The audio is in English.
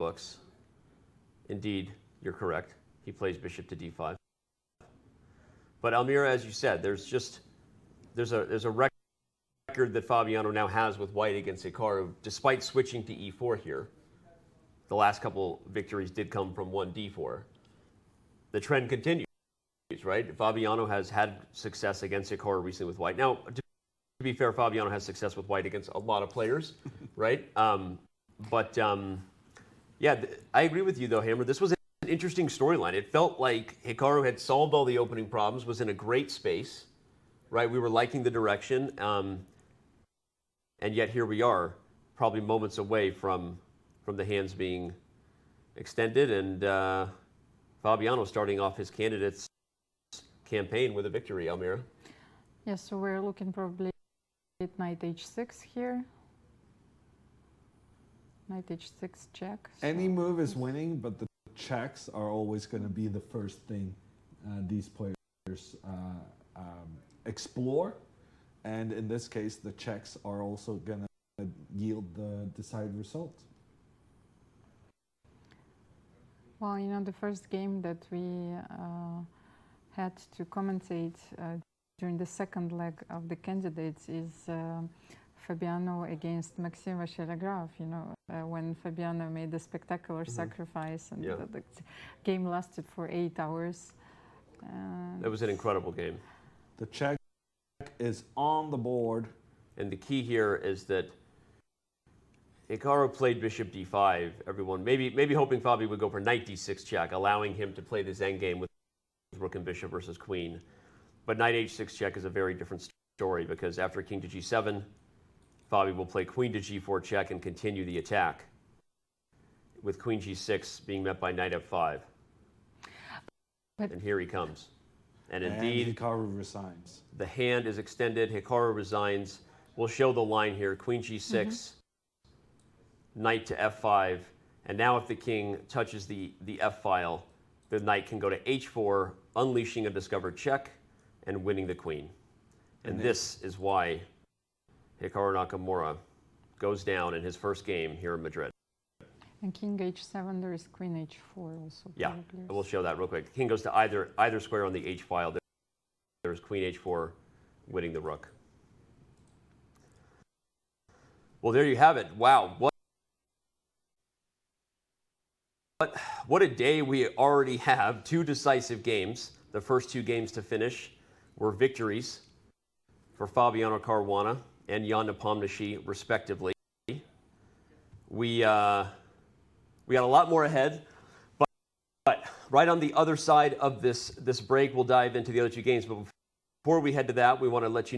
books. Indeed, you're correct. He plays bishop to d5. But Almira, as you said, there's a record that Fabiano now has with white against Hikaru, despite switching to e4 here. The last couple victories did come from 1d4. The trend continues, right? Fabiano has had success against Hikaru recently with white. Now, to be fair, Fabiano has success with white against a lot of players, right? Yeah, I agree with you, though, Hammer. This was an interesting storyline. It felt like Hikaru had solved all the opening problems, was in a great space, right? We were liking the direction, and yet here we are, probably moments away from the hands being extended, and Fabiano starting off his candidate's campaign with a victory, Almira. Yes, so we're looking probably at knight h6 here. Knight h6 check. Any move is winning, but the checks are always going to be the first thing these players explore. And in this case, the checks are also going to yield the desired result. Well, you know, the first game that we had to commentate during the second leg of the candidates is Fabiano against Maxime Vachier-Lagrave, you know, when Fabiano made the spectacular sacrifice, and the game lasted for 8 hours. It was an incredible game. The check is on the board. And the key here is that Hikaru played bishop d5, everyone. Maybe hoping Fabi would go for knight d6 check, allowing him to play this endgame with rook and bishop versus queen. But knight h6 check is a very different story, because after king to g7, Fabi will play queen to g4 check and continue the attack, with queen g6 being met by knight f5. And here he comes. And indeed, Hikaru resigns. The hand is extended. Hikaru resigns. We'll show the line here. Queen g6, knight to f5. And now if the king touches the f file, the knight can go to h4, unleashing a discovered check and winning the queen. And this is why Hikaru Nakamura goes down in his first game here in Madrid. And king h7, there is queen h4 also. Yeah, probably. we'll show that real quick. The king goes to either square on the h file. There's queen h4 winning the rook. Well, there you have it. Wow, what a day we already have. 2 decisive games. The first 2 games to finish were victories for Fabiano Caruana and Jan Nepomniachtchi, respectively. We got a lot more ahead, but right on the other side of this break, we'll dive into the other 2 games. But before we head to that, we want to let you know